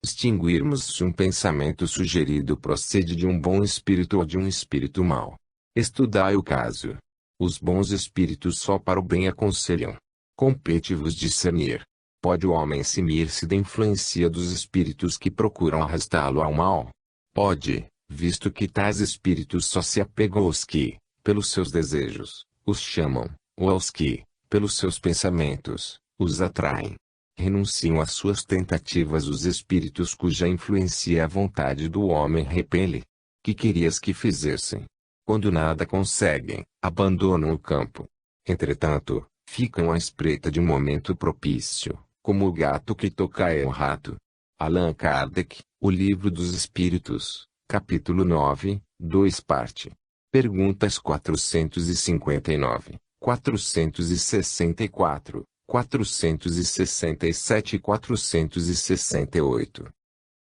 Distinguirmos se um pensamento sugerido procede de um bom espírito ou de um espírito mau. Estudai o caso. Os bons espíritos só para o bem aconselham. Compete-vos discernir. Pode o homem eximir-se da influência dos espíritos que procuram arrastá-lo ao mal? Pode, visto que tais espíritos só se apegam aos que, pelos seus desejos, os chamam, ou aos que, pelos seus pensamentos, os atraem. Renunciam às suas tentativas os espíritos cuja influência a vontade do homem repele. Que querias que fizessem? Quando nada conseguem, abandonam o campo. Entretanto, ficam à espreita de um momento propício, como o gato que tocaia o rato. Allan Kardec, O Livro dos Espíritos, capítulo 9, 2 parte. Perguntas 459, 464, 467 e 468.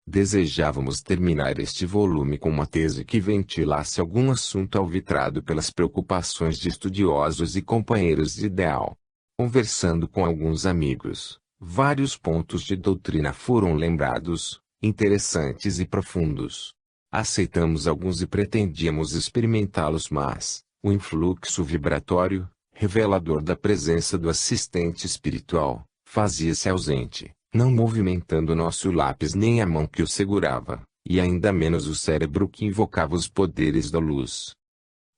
Desejávamos terminar este volume com uma tese que ventilasse algum assunto alvitrado pelas preocupações de estudiosos e companheiros de ideal. Conversando com alguns amigos, vários pontos de doutrina foram lembrados, interessantes e profundos. Aceitamos alguns e pretendíamos experimentá-los, mas o influxo vibratório, revelador da presença do assistente espiritual, fazia-se ausente, não movimentando nosso lápis nem a mão que o segurava, e ainda menos o cérebro que invocava os poderes da luz.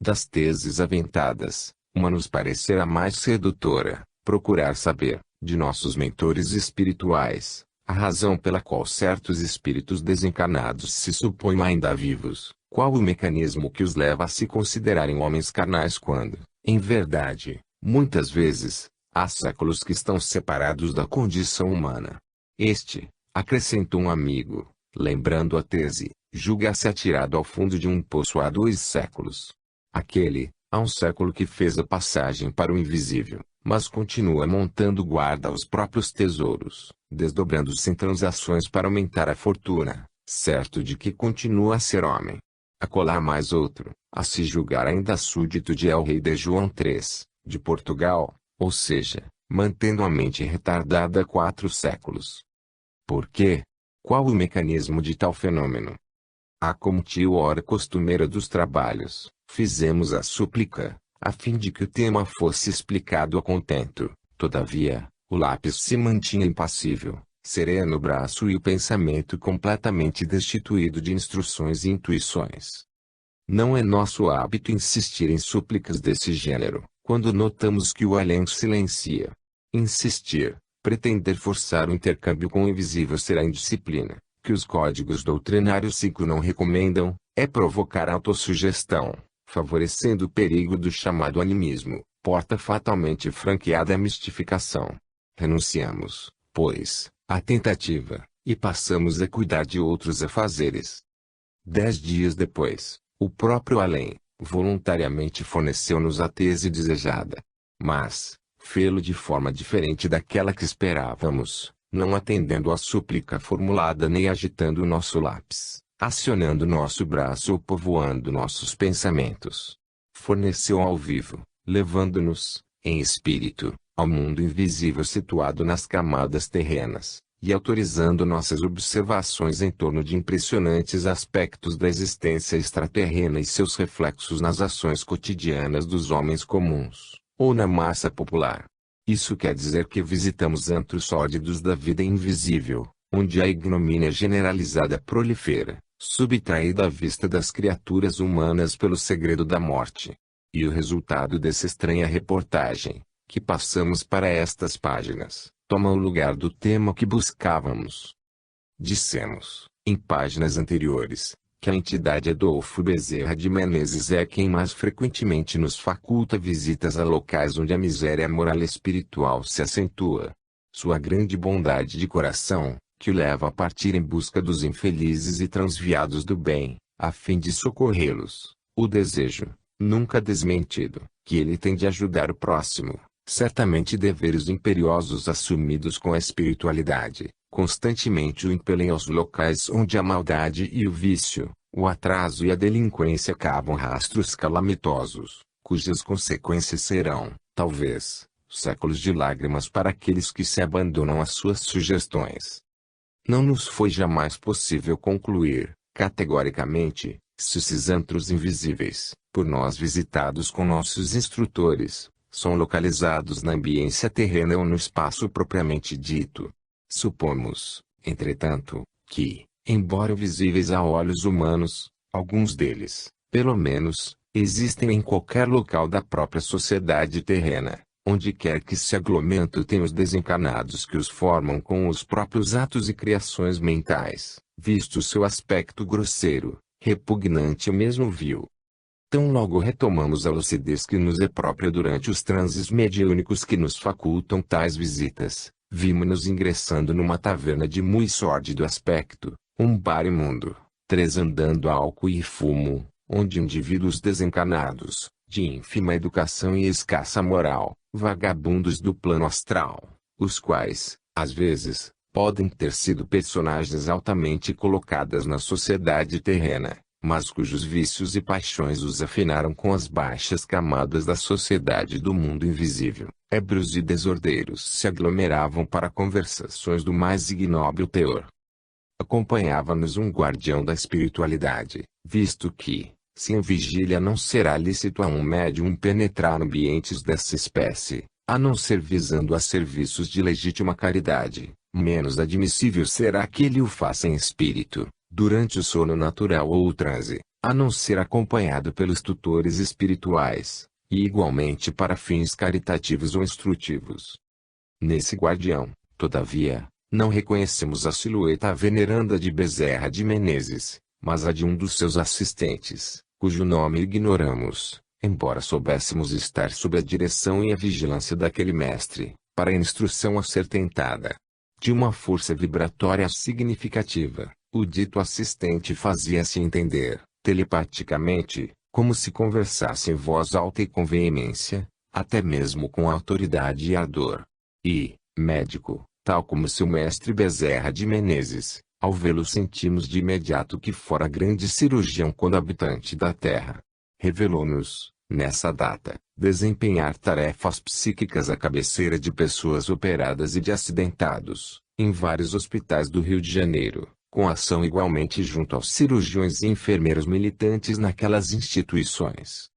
Das teses aventadas, uma nos parecerá mais sedutora: procurar saber, de nossos mentores espirituais, a razão pela qual certos espíritos desencarnados se supõem ainda vivos, qual o mecanismo que os leva a se considerarem homens carnais quando, em verdade, muitas vezes, há séculos que estão separados da condição humana. Este, acrescentou um amigo, lembrando a tese, julga-se atirado ao fundo de um poço há 2 séculos. Aquele, há um século que fez a passagem para o invisível, mas continua montando guarda aos próprios tesouros, desdobrando-se em transações para aumentar a fortuna, certo de que continua a ser homem. Acolá mais outro, a se julgar ainda súdito de El Rei de João III, de Portugal, ou seja, mantendo a mente retardada há 4 séculos. Por quê? Qual o mecanismo de tal fenômeno? Como tio hora costumeira dos trabalhos, fizemos a súplica, a fim de que o tema fosse explicado a contento. Todavia, o lápis se mantinha impassível, sereno o braço e o pensamento completamente destituído de instruções e intuições. Não é nosso hábito insistir em súplicas desse gênero, quando notamos que o além silencia. Insistir, pretender forçar o intercâmbio com o invisível será indisciplina, que os códigos doutrinários não recomendam, é provocar autossugestão, favorecendo o perigo do chamado animismo, porta fatalmente franqueada à mistificação. Renunciamos, pois, à tentativa, e passamos a cuidar de outros afazeres. 10 dias depois, o próprio além, voluntariamente forneceu-nos a tese desejada. Mas, fê-lo de forma diferente daquela que esperávamos, não atendendo à súplica formulada nem agitando o nosso lápis, acionando nosso braço ou povoando nossos pensamentos. Forneceu ao vivo, levando-nos, em espírito, ao mundo invisível situado nas camadas terrenas, e autorizando nossas observações em torno de impressionantes aspectos da existência extraterrena e seus reflexos nas ações cotidianas dos homens comuns, ou na massa popular. Isso quer dizer que visitamos antros sórdidos da vida invisível, onde a ignomínia generalizada prolifera, subtraída à vista das criaturas humanas pelo segredo da morte. E o resultado dessa estranha reportagem, que passamos para estas páginas, toma o lugar do tema que buscávamos. Dissemos, em páginas anteriores, que a entidade Adolfo Bezerra de Menezes é quem mais frequentemente nos faculta visitas a locais onde a miséria moral e espiritual se acentua. Sua grande bondade de coração, que o leva a partir em busca dos infelizes e transviados do bem, a fim de socorrê-los. O desejo, nunca desmentido, que ele tem de ajudar o próximo. Certamente deveres imperiosos assumidos com a espiritualidade, constantemente o impelem aos locais onde a maldade e o vício, o atraso e a delinquência cavam rastros calamitosos, cujas consequências serão, talvez, séculos de lágrimas para aqueles que se abandonam às suas sugestões. Não nos foi jamais possível concluir, categoricamente, se esses antros invisíveis, por nós visitados com nossos instrutores, são localizados na ambiência terrena ou no espaço propriamente dito. Supomos, entretanto, que, embora visíveis a olhos humanos, alguns deles, pelo menos, existem em qualquer local da própria sociedade terrena, onde quer que se aglomentem os desencarnados que os formam com os próprios atos e criações mentais, visto seu aspecto grosseiro, repugnante ou mesmo vil. Tão logo retomamos a lucidez que nos é própria durante os transes mediúnicos que nos facultam tais visitas, vimos-nos ingressando numa taverna de muito sórdido aspecto, um bar imundo, tresandando álcool e fumo, onde indivíduos desencarnados, de ínfima educação e escassa moral, vagabundos do plano astral, os quais, às vezes, podem ter sido personagens altamente colocadas na sociedade terrena, mas cujos vícios e paixões os afinaram com as baixas camadas da sociedade do mundo invisível, ébrios e desordeiros se aglomeravam para conversações do mais ignóbil teor. Acompanhava-nos um guardião da espiritualidade, visto que, se em vigília não será lícito a um médium penetrar ambientes dessa espécie, a não ser visando a serviços de legítima caridade, menos admissível será que ele o faça em espírito, durante o sono natural ou o transe, a não ser acompanhado pelos tutores espirituais, e igualmente para fins caritativos ou instrutivos. Nesse guardião, todavia, não reconhecemos a silhueta veneranda de Bezerra de Menezes, mas a de um dos seus assistentes, cujo nome ignoramos, embora soubéssemos estar sob a direção e a vigilância daquele mestre, para a instrução a ser tentada. De uma força vibratória significativa, o dito assistente fazia-se entender, telepaticamente, como se conversasse em voz alta e com veemência, até mesmo com autoridade e ardor. E, médico, tal como seu mestre Bezerra de Menezes, ao vê-lo sentimos de imediato que fora grande cirurgião quando habitante da Terra. Revelou-nos, nessa data, desempenhar tarefas psíquicas à cabeceira de pessoas operadas e de acidentados, em vários hospitais do Rio de Janeiro, com ação igualmente junto aos cirurgiões e enfermeiros militantes naquelas instituições.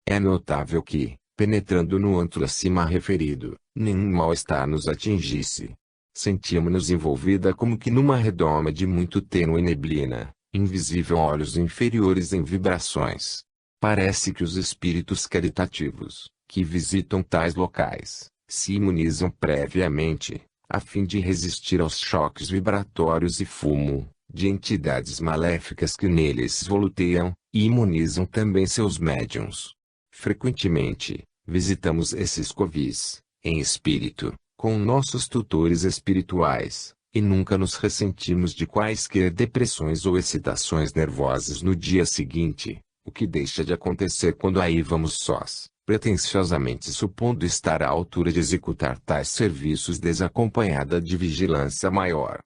É notável que, penetrando no antro acima referido, nenhum mal-estar nos atingisse. Sentíamos-nos envolvida como que numa redoma de muito tênue neblina, invisível a olhos inferiores em vibrações. Parece que os espíritos caritativos, que visitam tais locais, se imunizam previamente, a fim de resistir aos choques vibratórios e fumo, de entidades maléficas que neles voluteiam, e imunizam também seus médiuns. Frequentemente, visitamos esses covis, em espírito, com nossos tutores espirituais, e nunca nos ressentimos de quaisquer depressões ou excitações nervosas no dia seguinte, o que deixa de acontecer quando aí vamos sós, pretensiosamente supondo estar à altura de executar tais serviços desacompanhada de vigilância maior.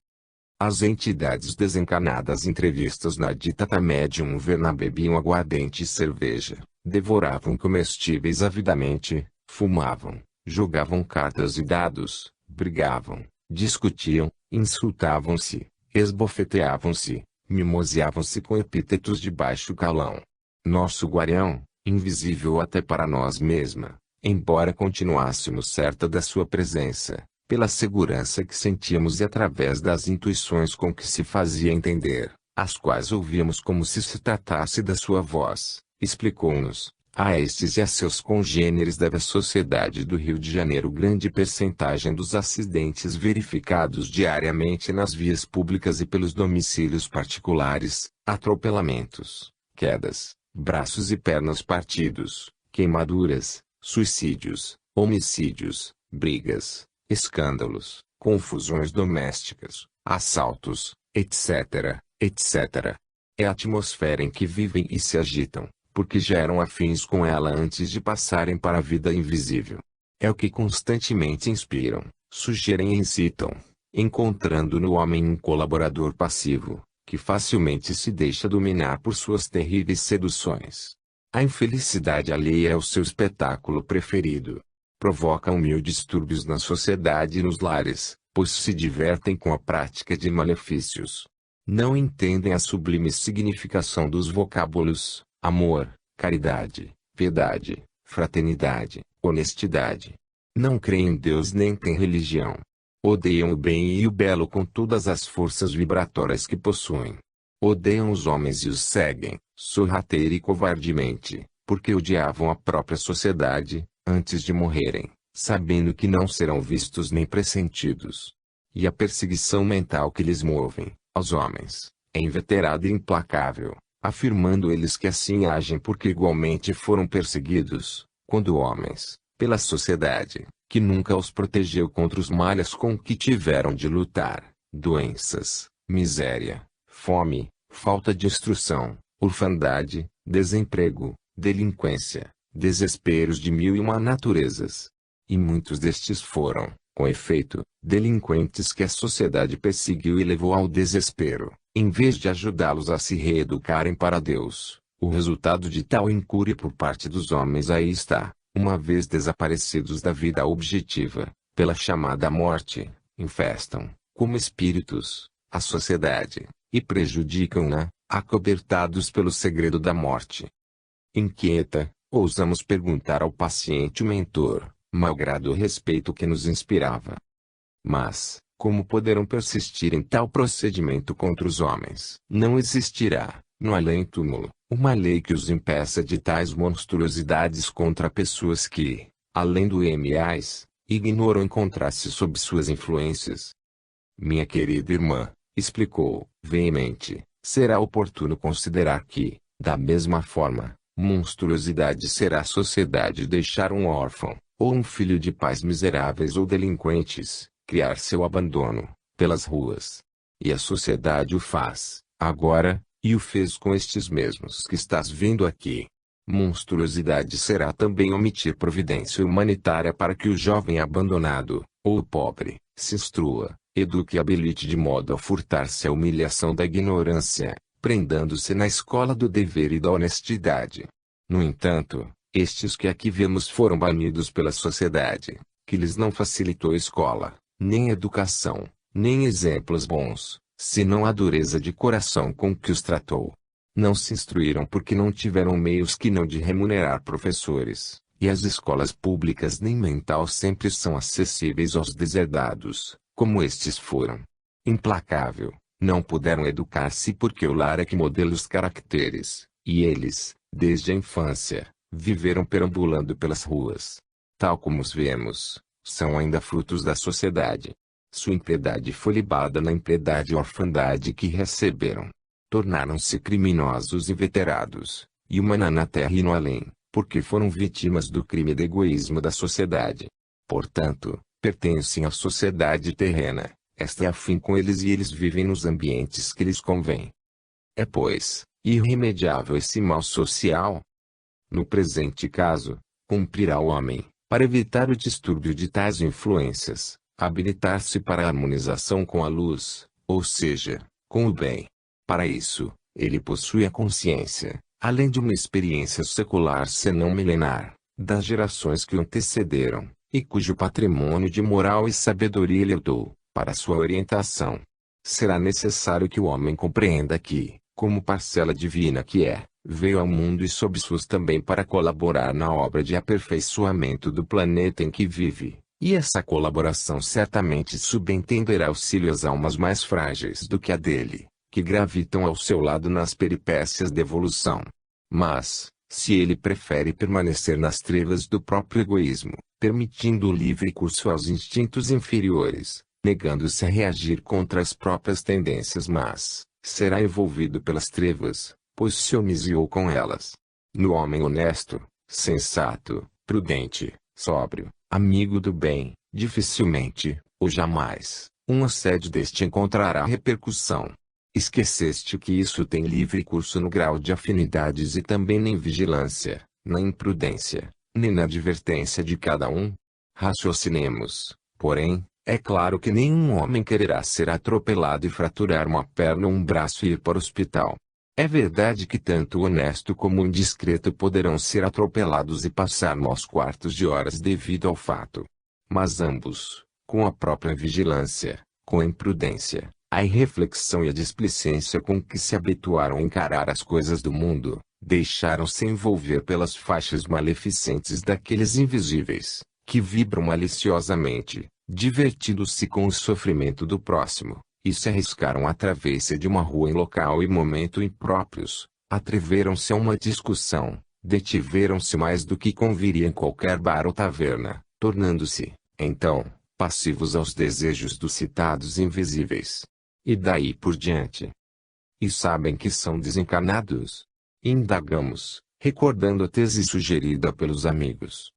As entidades desencarnadas entrevistas na dita médium verna bebiam aguardente e cerveja, devoravam comestíveis avidamente, fumavam, jogavam cartas e dados, brigavam, discutiam, insultavam-se, esbofeteavam-se, mimoseavam-se com epítetos de baixo calão. Nosso guardião, invisível até para nós mesma, embora continuássemos certa da sua presença, pela segurança que sentíamos e através das intuições com que se fazia entender, as quais ouvíamos como se tratasse da sua voz, explicou-nos, a estes e a seus congêneres da sociedade do Rio de Janeiro grande percentagem dos acidentes verificados diariamente nas vias públicas e pelos domicílios particulares, atropelamentos, quedas, braços e pernas partidos, queimaduras, suicídios, homicídios, brigas, escândalos, confusões domésticas, assaltos, etc., etc. É a atmosfera em que vivem e se agitam, porque já eram afins com ela antes de passarem para a vida invisível. É o que constantemente inspiram, sugerem e incitam, encontrando no homem um colaborador passivo, que facilmente se deixa dominar por suas terríveis seduções. A infelicidade alheia é o seu espetáculo preferido. Provoca mil distúrbios na sociedade e nos lares, pois se divertem com a prática de malefícios. Não entendem a sublime significação dos vocábulos amor, caridade, piedade, fraternidade, honestidade. Não creem em Deus nem têm religião. Odeiam o bem e o belo com todas as forças vibratórias que possuem. Odeiam os homens e os seguem, sorrateira e covardemente, porque odiavam a própria sociedade, antes de morrerem, sabendo que não serão vistos nem pressentidos. E a perseguição mental que lhes movem, aos homens, é inveterada e implacável, afirmando eles que assim agem porque igualmente foram perseguidos, quando homens, pela sociedade, que nunca os protegeu contra os males com que tiveram de lutar, doenças, miséria, fome, falta de instrução, orfandade, desemprego, delinquência, desesperos de mil e uma naturezas. E muitos destes foram, com efeito, delinquentes que a sociedade perseguiu e levou ao desespero, em vez de ajudá-los a se reeducarem para Deus. O resultado de tal incúria por parte dos homens aí está, uma vez desaparecidos da vida objetiva, pela chamada morte, infestam, como espíritos, a sociedade, e prejudicam-na, acobertados pelo segredo da morte. Inquieta, ousamos perguntar ao paciente mentor, malgrado o respeito que nos inspirava. Mas, como poderão persistir em tal procedimento contra os homens? Não existirá, no além-túmulo, uma lei que os impeça de tais monstruosidades contra pessoas que, além do MAs, ignoram encontrar-se sob suas influências. Minha querida irmã, explicou, veemente, será oportuno considerar que, da mesma forma, monstruosidade será a sociedade deixar um órfão, ou um filho de pais miseráveis ou delinquentes, criar seu abandono, pelas ruas. E a sociedade o faz, agora, e o fez com estes mesmos que estás vendo aqui. Monstruosidade será também omitir providência humanitária para que o jovem abandonado, ou o pobre, se instrua, eduque e habilite de modo a furtar-se a humilhação da ignorância, prendando-se na escola do dever e da honestidade. No entanto, estes que aqui vemos foram banidos pela sociedade, que lhes não facilitou escola, nem educação, nem exemplos bons, senão a dureza de coração com que os tratou. Não se instruíram porque não tiveram meios que não de remunerar professores, e as escolas públicas nem mental sempre são acessíveis aos deserdados, como estes foram. Implacável, não puderam educar-se porque o lar é que modela os caracteres, e eles, desde a infância, viveram perambulando pelas ruas. Tal como os vemos, são ainda frutos da sociedade. Sua impiedade foi libada na impiedade e orfandade que receberam. Tornaram-se criminosos inveterados, e humana na terra e no além, porque foram vítimas do crime de egoísmo da sociedade. Portanto, pertencem à sociedade terrena, esta é afim com eles e eles vivem nos ambientes que lhes convém. É pois, irremediável esse mal social. No presente caso, cumprirá ao homem, para evitar o distúrbio de tais influências, habilitar-se para a harmonização com a luz, ou seja, com o bem. Para isso, ele possui a consciência, além de uma experiência secular senão milenar, das gerações que o antecederam, e cujo patrimônio de moral e sabedoria lhe dou, para sua orientação. Será necessário que o homem compreenda que, como parcela divina que é, veio ao mundo e sob suas também para colaborar na obra de aperfeiçoamento do planeta em que vive, e essa colaboração certamente subentenderá auxílio às almas mais frágeis do que a dele, que gravitam ao seu lado nas peripécias da evolução. Mas, se ele prefere permanecer nas trevas do próprio egoísmo, permitindo o livre curso aos instintos inferiores, negando-se a reagir contra as próprias tendências mas, será envolvido pelas trevas, pois se omisiou com elas. No homem honesto, sensato, prudente, sóbrio, amigo do bem, dificilmente, ou jamais, um assédio deste encontrará repercussão. Esqueceste que isso tem livre curso no grau de afinidades e também nem vigilância, na imprudência, nem na advertência de cada um? Raciocinemos, porém, é claro que nenhum homem quererá ser atropelado e fraturar uma perna ou um braço e ir para o hospital. É verdade que tanto o honesto como o indiscreto poderão ser atropelados e passar maus quartos de horas devido ao fato. Mas ambos, com a própria vigilância, com a imprudência, a irreflexão e a displicência com que se habituaram a encarar as coisas do mundo, deixaram-se envolver pelas faixas maleficentes daqueles invisíveis, que vibram maliciosamente, divertindo-se com o sofrimento do próximo, e se arriscaram à travessia de uma rua em local e momento impróprios, atreveram-se a uma discussão, detiveram-se mais do que conviria em qualquer bar ou taverna, tornando-se, então, passivos aos desejos dos citados invisíveis. E daí por diante. E sabem que são desencarnados? Indagamos, recordando a tese sugerida pelos amigos.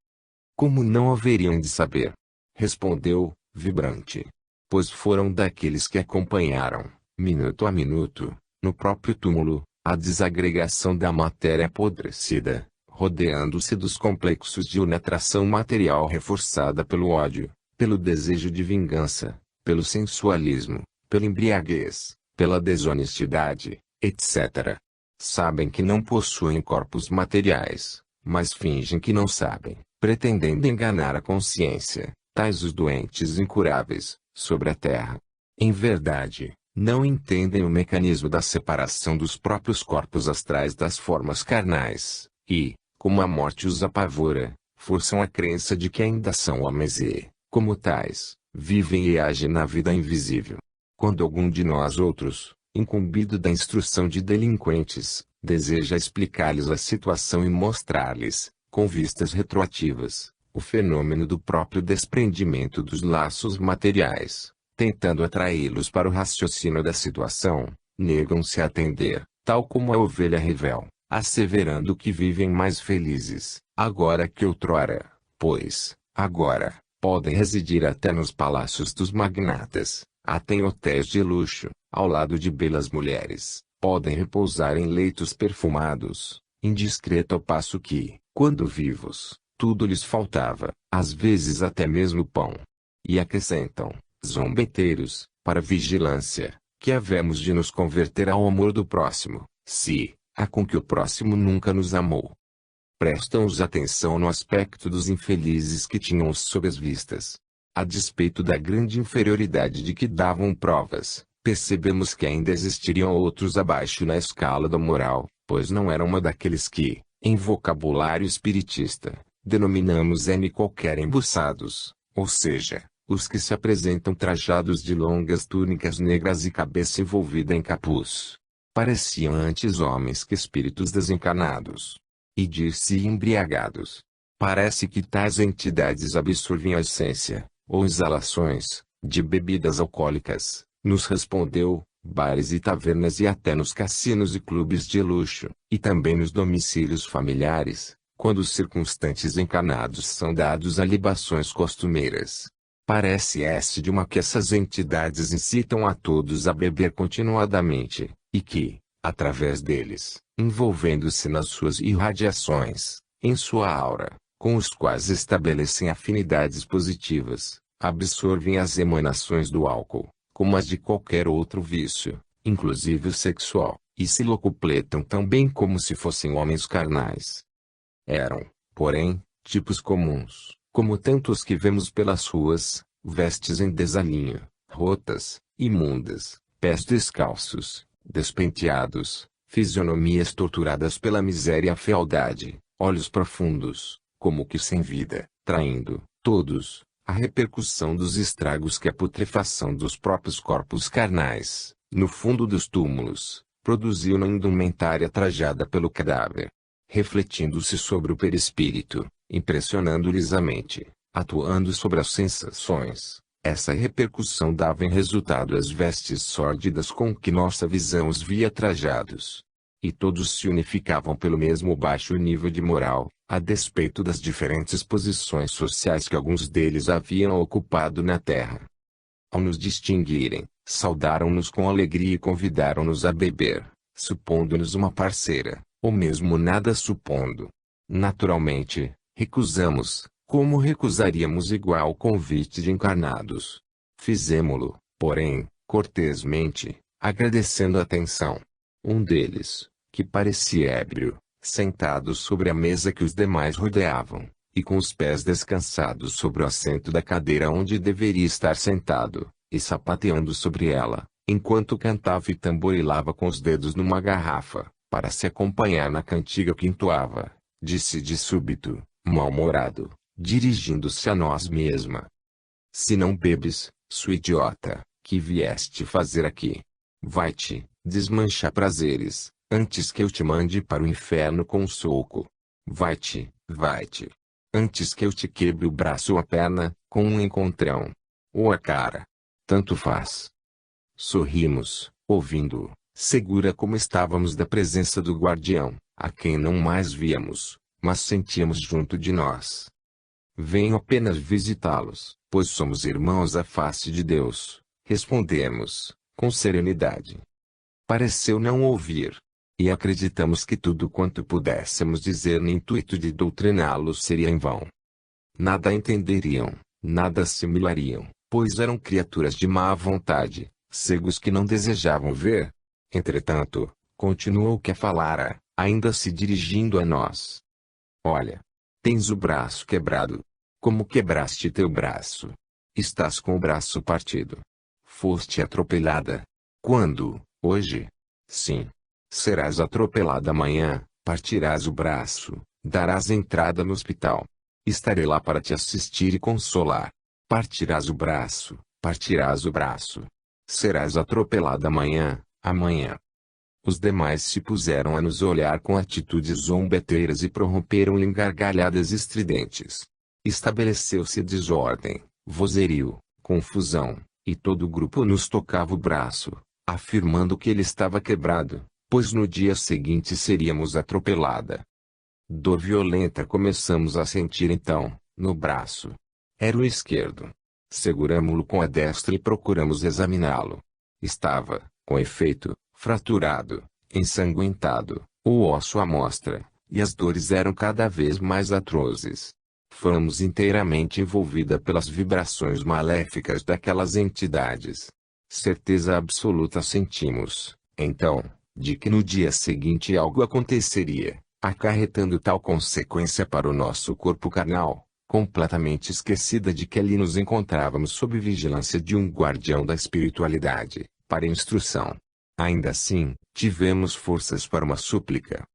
Como não haveriam de saber? Respondeu, vibrante. Pois foram daqueles que acompanharam, minuto a minuto, no próprio túmulo, a desagregação da matéria apodrecida, rodeando-se dos complexos de uma atração material reforçada pelo ódio, pelo desejo de vingança, pelo sensualismo, pela embriaguez, pela desonestidade, etc. Sabem que não possuem corpos materiais, mas fingem que não sabem, pretendendo enganar a consciência, tais os doentes incuráveis, sobre a terra. Em verdade, não entendem o mecanismo da separação dos próprios corpos astrais das formas carnais, e, como a morte os apavora, forçam a crença de que ainda são homens e, como tais, vivem e agem na vida invisível. Quando algum de nós outros, incumbido da instrução de delinquentes, deseja explicar-lhes a situação e mostrar-lhes, com vistas retroativas, o fenômeno do próprio desprendimento dos laços materiais, tentando atraí-los para o raciocínio da situação, negam-se a atender, tal como a ovelha revel, asseverando que vivem mais felizes, agora que outrora, pois, agora, podem residir até nos palácios dos magnatas, até em hotéis de luxo, ao lado de belas mulheres, podem repousar em leitos perfumados, indiscreto ao passo que, quando vivos, tudo lhes faltava, às vezes até mesmo pão. E acrescentam, zombeteiros, para vigilância, que havemos de nos converter ao amor do próximo, se, a com que o próximo nunca nos amou. Prestam-os atenção no aspecto dos infelizes que tinham-os sob as vistas. A despeito da grande inferioridade de que davam provas, percebemos que ainda existiriam outros abaixo na escala da moral, pois não eram uma daqueles que, em vocabulário espiritista, denominamos qualquer embuçados, ou seja, os que se apresentam trajados de longas túnicas negras e cabeça envolvida em capuz. Pareciam antes homens que espíritos desencarnados. E dir-se embriagados. Parece que tais entidades absorvem a essência, ou exalações, de bebidas alcoólicas, nos respondeu, bares e tavernas e até nos cassinos e clubes de luxo, e também nos domicílios familiares, quando os circunstantes encarnados são dados a libações costumeiras. Parece-se de uma que essas entidades incitam a todos a beber continuadamente, e que, através deles, envolvendo-se nas suas irradiações, em sua aura, com os quais estabelecem afinidades positivas, absorvem as emanações do álcool, como as de qualquer outro vício, inclusive o sexual, e se locupletam tão bem como se fossem homens carnais. Eram, porém, tipos comuns, como tantos que vemos pelas ruas, vestes em desalinho, rotas, imundas, pés descalços, despenteados, fisionomias torturadas pela miséria e a fealdade, olhos profundos, como que sem vida, traindo, todos, a repercussão dos estragos que a putrefação dos próprios corpos carnais, no fundo dos túmulos, produziu na indumentária trajada pelo cadáver. Refletindo-se sobre o perispírito, impressionando-lhes a mente, atuando sobre as sensações, essa repercussão dava em resultado as vestes sórdidas com que nossa visão os via trajados. E todos se unificavam pelo mesmo baixo nível de moral, a despeito das diferentes posições sociais que alguns deles haviam ocupado na terra. Ao nos distinguirem, saudaram-nos com alegria e convidaram-nos a beber, supondo-nos uma parceira, ou mesmo nada supondo. Naturalmente, recusamos, como recusaríamos igual convite de encarnados. Fizemo-lo, porém, cortesmente, agradecendo a atenção. Um deles, que parecia ébrio, sentado sobre a mesa que os demais rodeavam, e com os pés descansados sobre o assento da cadeira onde deveria estar sentado, e sapateando sobre ela, enquanto cantava e tamborilava com os dedos numa garrafa, para se acompanhar na cantiga que entoava, disse de súbito, mal-humorado, dirigindo-se a nós mesma: se não bebes, sua idiota, que vieste fazer aqui? Vai-te, desmanchar prazeres, antes que eu te mande para o inferno com um soco. Vai-te, vai-te. Antes que eu te quebre o braço ou a perna, com um encontrão. Ou a cara. Tanto faz. Sorrimos, ouvindo-o, segura como estávamos da presença do guardião, a quem não mais víamos, mas sentíamos junto de nós. Venho apenas visitá-los, pois somos irmãos à face de Deus, respondemos, com serenidade. Pareceu não ouvir. E acreditamos que tudo quanto pudéssemos dizer no intuito de doutriná-los seria em vão. Nada entenderiam, nada assimilariam, pois eram criaturas de má vontade, cegos que não desejavam ver. Entretanto, continuou que falara, ainda se dirigindo a nós. Olha, tens o braço quebrado. Como quebraste teu braço? Estás com o braço partido. Foste atropelada. Quando? Hoje? Sim. Serás atropelada amanhã, partirás o braço, darás entrada no hospital. Estarei lá para te assistir e consolar. Partirás o braço, partirás o braço. Serás atropelada amanhã, amanhã. Os demais se puseram a nos olhar com atitudes zombeteiras e prorromperam em gargalhadas estridentes. Estabeleceu-se desordem, vozerio, confusão, e todo o grupo nos tocava o braço, afirmando que ele estava quebrado, pois no dia seguinte seríamos atropelada. Dor violenta começamos a sentir então, no braço. Era o esquerdo. Seguramo-lo com a destra e procuramos examiná-lo. Estava, com efeito, fraturado, ensanguentado, o osso à mostra, e as dores eram cada vez mais atrozes. Fomos inteiramente envolvida pelas vibrações maléficas daquelas entidades. Certeza absoluta sentimos, então, de que no dia seguinte algo aconteceria, acarretando tal consequência para o nosso corpo carnal, completamente esquecida de que ali nos encontrávamos sob vigilância de um guardião da espiritualidade, para instrução. Ainda assim, tivemos forças para uma súplica.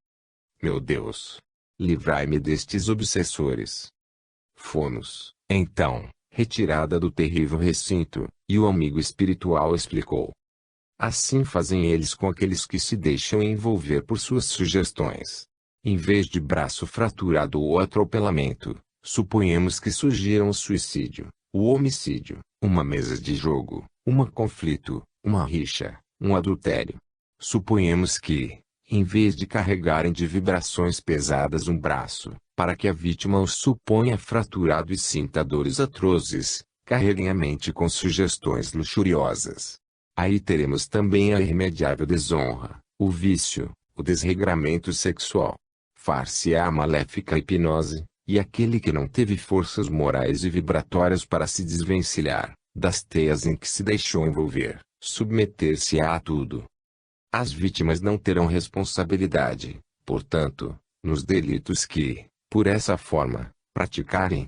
Meu Deus! Livrai-me destes obsessores. Fomos, então, retirada do terrível recinto, e o amigo espiritual explicou. Assim fazem eles com aqueles que se deixam envolver por suas sugestões. Em vez de braço fraturado ou atropelamento, suponhamos que surgiram o suicídio, o homicídio, uma mesa de jogo, um conflito, uma rixa, um adultério. Suponhamos que, em vez de carregarem de vibrações pesadas um braço, para que a vítima o suponha fraturado e sinta dores atrozes, carreguem a mente com sugestões luxuriosas. Aí teremos também a irremediável desonra, o vício, o desregramento sexual. Far-se-á a maléfica hipnose, e aquele que não teve forças morais e vibratórias para se desvencilhar das teias em que se deixou envolver, submeter-se-á a tudo. As vítimas não terão responsabilidade, portanto, nos delitos que, por essa forma, praticarem.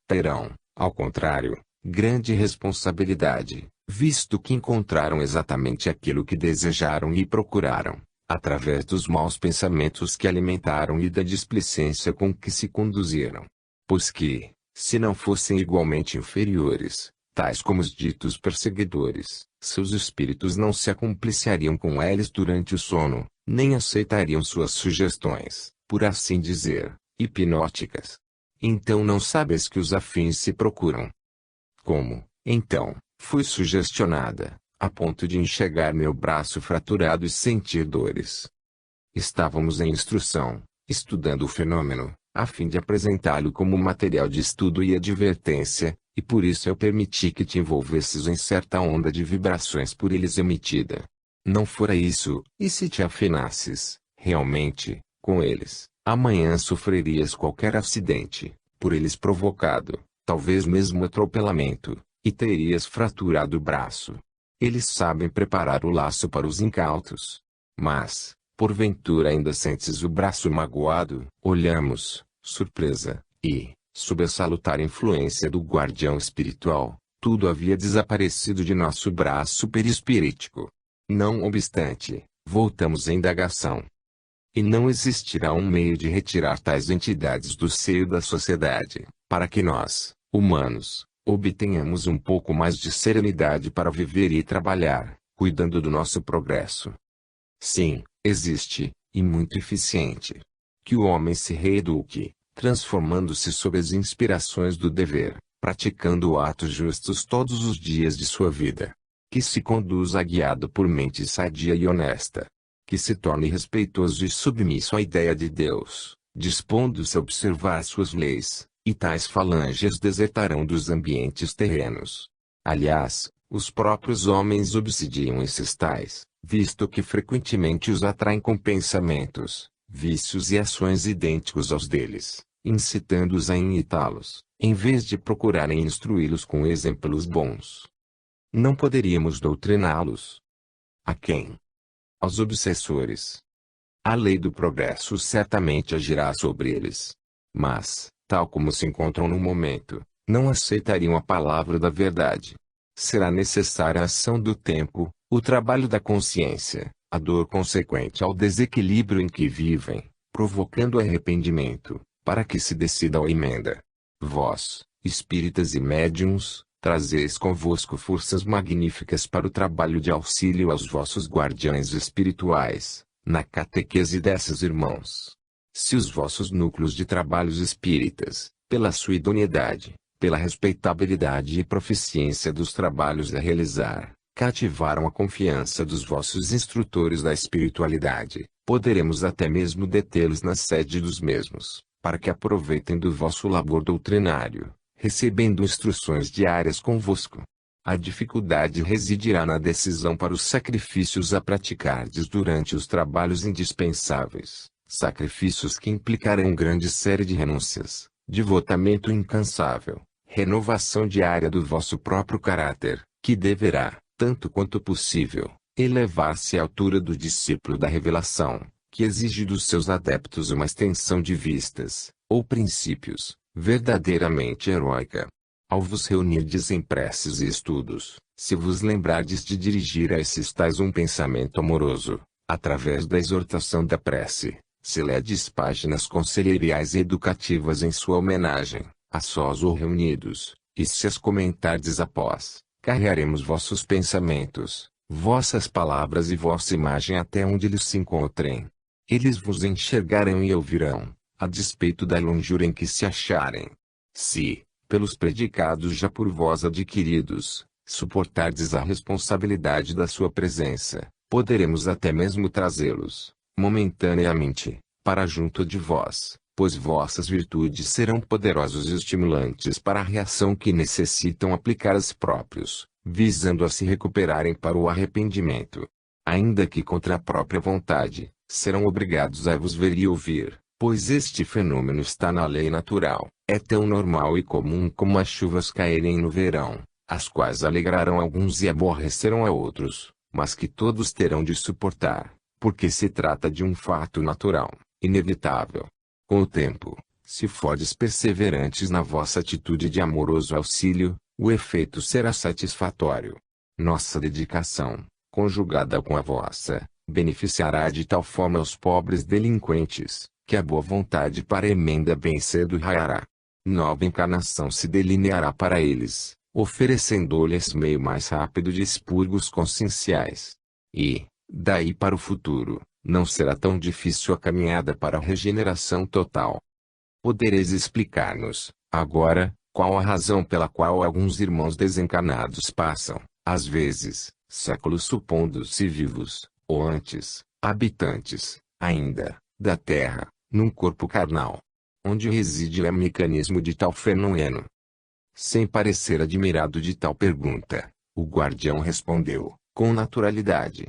Terão, ao contrário, grande responsabilidade, visto que encontraram exatamente aquilo que desejaram e procuraram, através dos maus pensamentos que alimentaram e da displicência com que se conduziram. Pois que, se não fossem igualmente inferiores, tais como os ditos perseguidores, seus espíritos não se acompliciariam com eles durante o sono, nem aceitariam suas sugestões, por assim dizer, hipnóticas. Então não sabes que os afins se procuram. Como, então, fui sugestionada, a ponto de enxergar meu braço fraturado e sentir dores. Estávamos em instrução, estudando o fenômeno, a fim de apresentá-lo como material de estudo e advertência, e por isso eu permiti que te envolvesses em certa onda de vibrações por eles emitida. Não fora isso, e se te afinasses, realmente, com eles, amanhã sofrerias qualquer acidente, por eles provocado, talvez mesmo atropelamento, e terias fraturado o braço. Eles sabem preparar o laço para os incautos. Mas, porventura ainda sentes o braço magoado? Olhamos, surpresa, e, Sob a salutar influência do guardião espiritual, tudo havia desaparecido de nosso braço perispirítico. Não obstante, voltamos à indagação. E não existirá um meio de retirar tais entidades do seio da sociedade, para que nós, humanos, obtenhamos um pouco mais de serenidade para viver e trabalhar, cuidando do nosso progresso. Sim, existe, e muito eficiente. Que o homem se reeduque, transformando-se sob as inspirações do dever, praticando atos justos todos os dias de sua vida. Que se conduza guiado por mente sadia e honesta. Que se torne respeitoso e submisso à ideia de Deus, dispondo-se a observar suas leis, e tais falanges desertarão dos ambientes terrenos. Aliás, os próprios homens obsidiam esses tais, visto que frequentemente os atraem com pensamentos, vícios e ações idênticos aos deles, incitando-os a imitá-los, em vez de procurarem instruí-los com exemplos bons. Não poderíamos doutriná-los. A quem? Aos obsessores. A lei do progresso certamente agirá sobre eles. Mas, tal como se encontram no momento, não aceitariam a palavra da verdade. Será necessária a ação do tempo, o trabalho da consciência, a dor consequente ao desequilíbrio em que vivem, provocando arrependimento, para que se decida a emenda. Vós, espíritas e médiuns, trazeis convosco forças magníficas para o trabalho de auxílio aos vossos guardiães espirituais, na catequese desses irmãos. Se os vossos núcleos de trabalhos espíritas, pela sua idoneidade, pela respeitabilidade e proficiência dos trabalhos a realizar, cativaram a confiança dos vossos instrutores da espiritualidade, poderemos até mesmo detê-los na sede dos mesmos, para que aproveitem do vosso labor doutrinário, recebendo instruções diárias convosco. A dificuldade residirá na decisão para os sacrifícios a praticardes durante os trabalhos indispensáveis, sacrifícios que implicarão grande série de renúncias, devotamento incansável, renovação diária do vosso próprio caráter, que deverá, tanto quanto possível, elevar-se à altura do discípulo da revelação, que exige dos seus adeptos uma extensão de vistas, ou princípios, verdadeiramente heróica. Ao vos reunirdes em preces e estudos, se vos lembrardes de dirigir a esses tais um pensamento amoroso, através da exortação da prece, se ledes páginas conselheriais e educativas em sua homenagem, a sós ou reunidos, e se as comentardes após, carregaremos vossos pensamentos, vossas palavras e vossa imagem até onde eles se encontrem. Eles vos enxergarão e ouvirão, a despeito da longura em que se acharem. Se, pelos predicados já por vós adquiridos, suportardes a responsabilidade da sua presença, poderemos até mesmo trazê-los, momentaneamente, para junto de vós, pois vossas virtudes serão poderosos estimulantes para a reação que necessitam aplicar a si próprios, visando a se recuperarem para o arrependimento. Ainda que contra a própria vontade, serão obrigados a vos ver e ouvir, pois este fenômeno está na lei natural, é tão normal e comum como as chuvas caírem no verão, as quais alegrarão alguns e aborrecerão a outros, mas que todos terão de suportar, porque se trata de um fato natural, inevitável. Com o tempo, se fordes perseverantes na vossa atitude de amoroso auxílio, o efeito será satisfatório. Nossa dedicação, conjugada com a vossa, beneficiará de tal forma os pobres delinquentes, que a boa vontade para emenda bem cedo raiará. Nova encarnação se delineará para eles, oferecendo-lhes meio mais rápido de expurgos conscienciais. E, daí para o futuro, não será tão difícil a caminhada para a regeneração total. Podereis explicar-nos, agora, qual a razão pela qual alguns irmãos desencarnados passam, às vezes, séculos supondo-se vivos, ou antes, habitantes, ainda, da Terra, num corpo carnal. Onde reside o mecanismo de tal fenômeno? Sem parecer admirado de tal pergunta, o guardião respondeu, com naturalidade.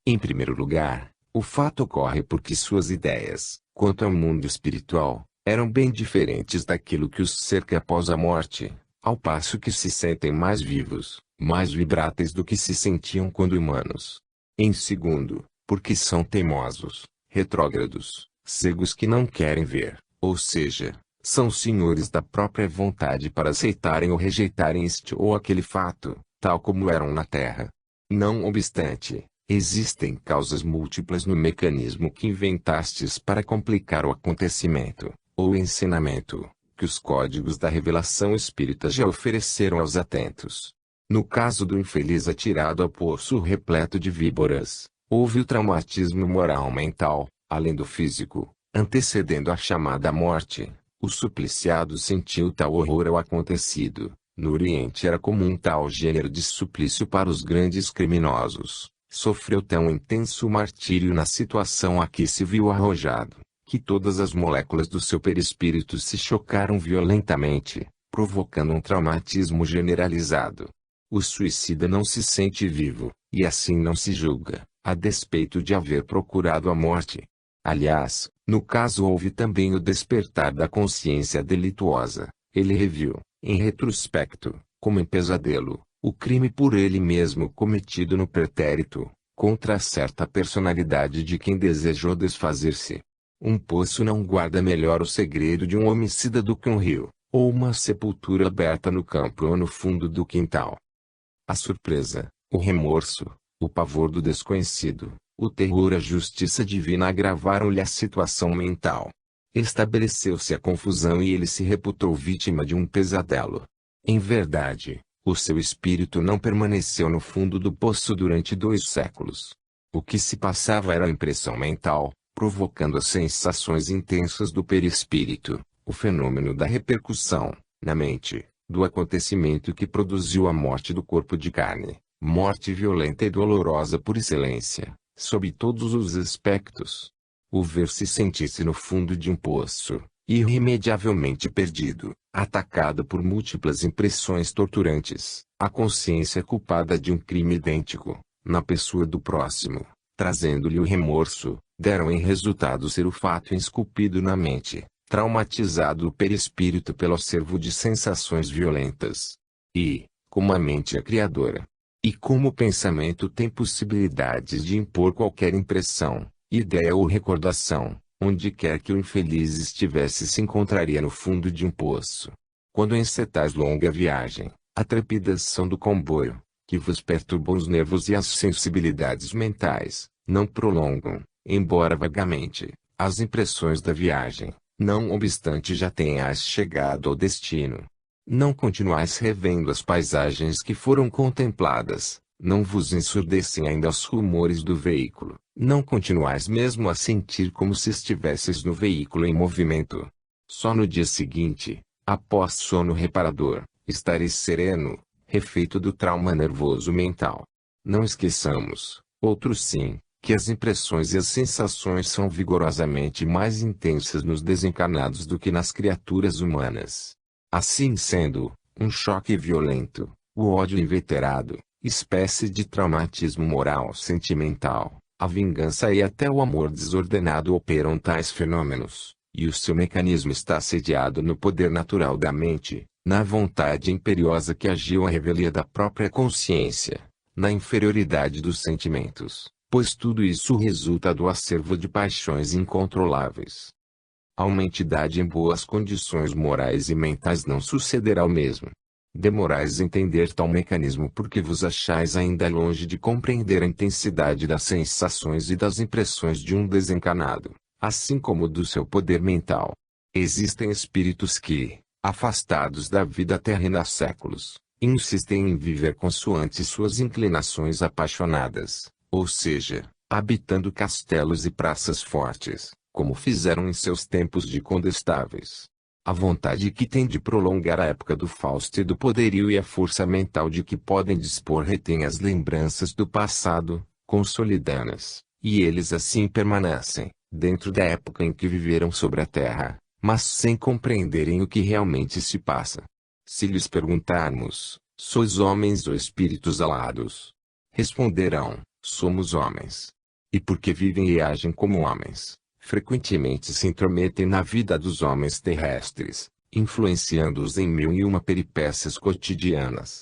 Em primeiro lugar, o fato ocorre porque suas ideias, quanto ao mundo espiritual, eram bem diferentes daquilo que os cerca após a morte, ao passo que se sentem mais vivos, mais vibráteis do que se sentiam quando humanos. Em segundo, porque são teimosos, retrógrados, cegos que não querem ver, ou seja, São senhores da própria vontade para aceitarem ou rejeitarem este ou aquele fato, tal como eram na Terra. Não obstante, existem causas múltiplas no mecanismo que inventastes para complicar o acontecimento, ou ensinamento, que os códigos da revelação espírita já ofereceram aos atentos. No caso do infeliz atirado ao poço repleto de víboras, houve o traumatismo moral mental, além do físico, antecedendo a chamada morte. O supliciado sentiu tal horror ao acontecido. No Oriente era comum tal gênero de suplício para os grandes criminosos. Sofreu tão intenso martírio na situação a que se viu arrojado, que todas as moléculas do seu perispírito se chocaram violentamente, provocando um traumatismo generalizado. O suicida não se sente vivo, e assim não se julga, a despeito de haver procurado a morte. Aliás, no caso houve também o despertar da consciência delituosa. Ele reviu, em retrospecto, como em pesadelo, o crime por ele mesmo cometido no pretérito, contra certa personalidade de quem desejou desfazer-se. Um poço não guarda melhor o segredo de um homicida do que um rio, ou uma sepultura aberta no campo ou no fundo do quintal. A surpresa, o remorso, o pavor do desconhecido, o terror à justiça divina agravaram-lhe a situação mental. Estabeleceu-se a confusão e ele se reputou vítima de um pesadelo. Em verdade, o seu espírito não permaneceu no fundo do poço durante 2 séculos. O que se passava era a impressão mental, provocando as sensações intensas do perispírito, o fenômeno da repercussão, na mente, do acontecimento que produziu a morte do corpo de carne, morte violenta e dolorosa por excelência, sob todos os aspectos. O ver-se sentir-se no fundo de um poço, irremediavelmente perdido, atacado por múltiplas impressões torturantes, a consciência culpada de um crime idêntico, na pessoa do próximo, trazendo-lhe o remorso, deram em resultado ser o fato esculpido na mente, traumatizado o perispírito pelo acervo de sensações violentas. E, como a mente é criadora, e como o pensamento tem possibilidades de impor qualquer impressão, ideia ou recordação, onde quer que o infeliz estivesse se encontraria no fundo de um poço. Quando encetais longa viagem, a trepidação do comboio, que vos perturbam os nervos e as sensibilidades mentais, não prolongam, embora vagamente, as impressões da viagem, não obstante já tenhais chegado ao destino. Não continuais revendo as paisagens que foram contempladas, não vos ensurdecem ainda os rumores do veículo, não continuais mesmo a sentir como se estivesseis no veículo em movimento. Só no dia seguinte, após sono reparador, estareis sereno, refeito do trauma nervoso mental. Não esqueçamos, outro sim, que as impressões e as sensações são vigorosamente mais intensas nos desencarnados do que nas criaturas humanas. Assim sendo, um choque violento, o ódio inveterado, espécie de traumatismo moral sentimental, a vingança e até o amor desordenado operam tais fenômenos, e o seu mecanismo está sediado no poder natural da mente, na vontade imperiosa que agiu à revelia da própria consciência, na inferioridade dos sentimentos, pois tudo isso resulta do acervo de paixões incontroláveis. A uma entidade em boas condições morais e mentais não sucederá o mesmo. Demorais entender tal mecanismo porque vos achais ainda longe de compreender a intensidade das sensações e das impressões de um desencarnado, assim como do seu poder mental. Existem espíritos que, afastados da vida terrena há séculos, insistem em viver consoante suas inclinações apaixonadas, ou seja, habitando castelos e praças fortes, como fizeram em seus tempos de condestáveis. A vontade que têm de prolongar a época do Fausto e do poderio e a força mental de que podem dispor retém as lembranças do passado, consolidando-as, e eles assim permanecem, dentro da época em que viveram sobre a terra, mas sem compreenderem o que realmente se passa. Se lhes perguntarmos, sois homens ou espíritos alados? Responderão, somos homens. E porque vivem e agem como homens, frequentemente se intrometem na vida dos homens terrestres, influenciando-os em mil e uma peripécias cotidianas.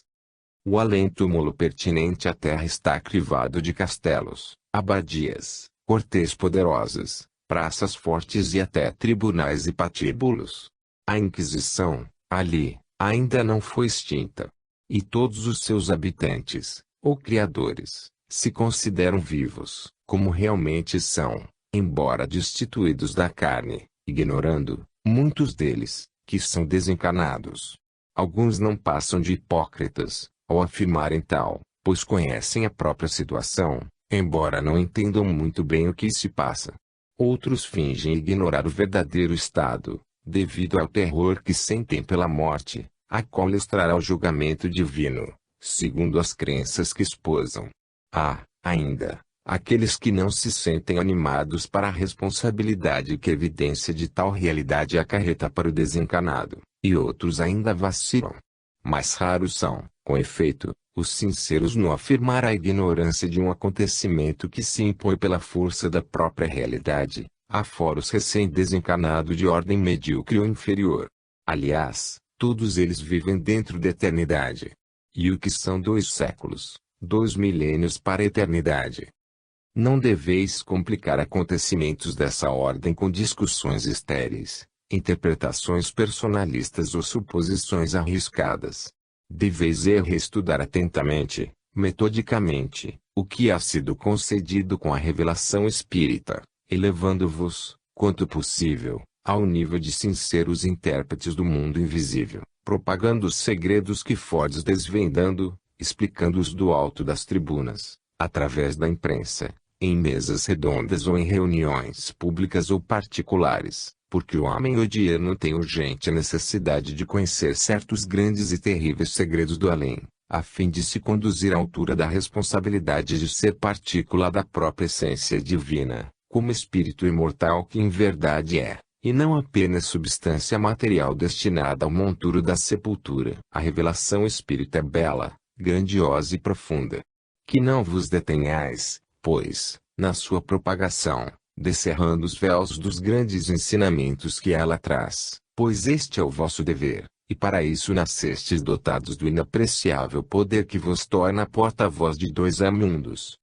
O além-túmulo pertinente à terra está crivado de castelos, abadias, cortes poderosas, praças fortes e até tribunais e patíbulos. A Inquisição, ali, ainda não foi extinta. E todos os seus habitantes, ou criadores, se consideram vivos, como realmente são, embora destituídos da carne, ignorando, muitos deles, que são desencarnados. Alguns não passam de hipócritas, ao afirmarem tal, pois conhecem a própria situação, embora não entendam muito bem o que se passa. Outros fingem ignorar o verdadeiro estado, devido ao terror que sentem pela morte, a qual lhes trará o julgamento divino, segundo as crenças que esposam. Há, ainda, aqueles que não se sentem animados para a responsabilidade que a evidência de tal realidade acarreta para o desencarnado, e outros ainda vacilam. Mais raros são, com efeito, os sinceros no afirmar a ignorância de um acontecimento que se impõe pela força da própria realidade, afora os recém-desencarnados de ordem medíocre ou inferior. Aliás, todos eles vivem dentro da eternidade. E o que são 2 séculos, 2 milênios para a eternidade? Não deveis complicar acontecimentos dessa ordem com discussões estéreis, interpretações personalistas ou suposições arriscadas. Deveis estudar atentamente, metodicamente, o que há sido concedido com a revelação espírita, elevando-vos, quanto possível, ao nível de sinceros intérpretes do mundo invisível, propagando os segredos que fodes desvendando, explicando-os do alto das tribunas, através da imprensa, em mesas redondas ou em reuniões públicas ou particulares, porque o homem odiano tem urgente necessidade de conhecer certos grandes e terríveis segredos do além, a fim de se conduzir à altura da responsabilidade de ser partícula da própria essência divina, como espírito imortal que em verdade é, e não apenas substância material destinada ao monturo da sepultura. A revelação espírita é bela, grandiosa e profunda. Que não vos detenhais, pois, na sua propagação, descerrando os véus dos grandes ensinamentos que ela traz, pois este é o vosso dever, e para isso nascestes dotados do inapreciável poder que vos torna porta-voz de 2 mundos.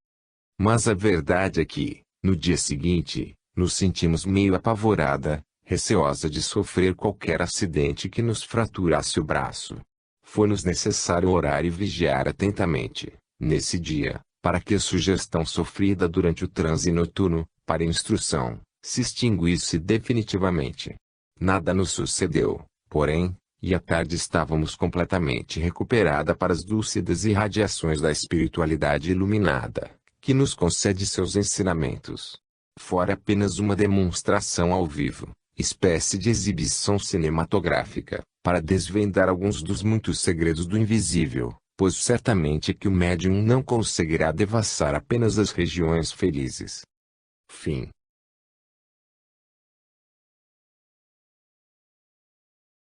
Mas a verdade é que, no dia seguinte, nos sentimos meio apavorada, receosa de sofrer qualquer acidente que nos fraturasse o braço. Foi-nos necessário orar e vigiar atentamente, nesse dia, para que a sugestão sofrida durante o transe noturno, para instrução, se extinguisse definitivamente. Nada nos sucedeu, porém, e à tarde estávamos completamente recuperada para as lúcidas irradiações da espiritualidade iluminada, que nos concede seus ensinamentos. Fora apenas uma demonstração ao vivo, espécie de exibição cinematográfica, para desvendar alguns dos muitos segredos do invisível, pois certamente que o médium não conseguirá devassar apenas as regiões felizes. Fim.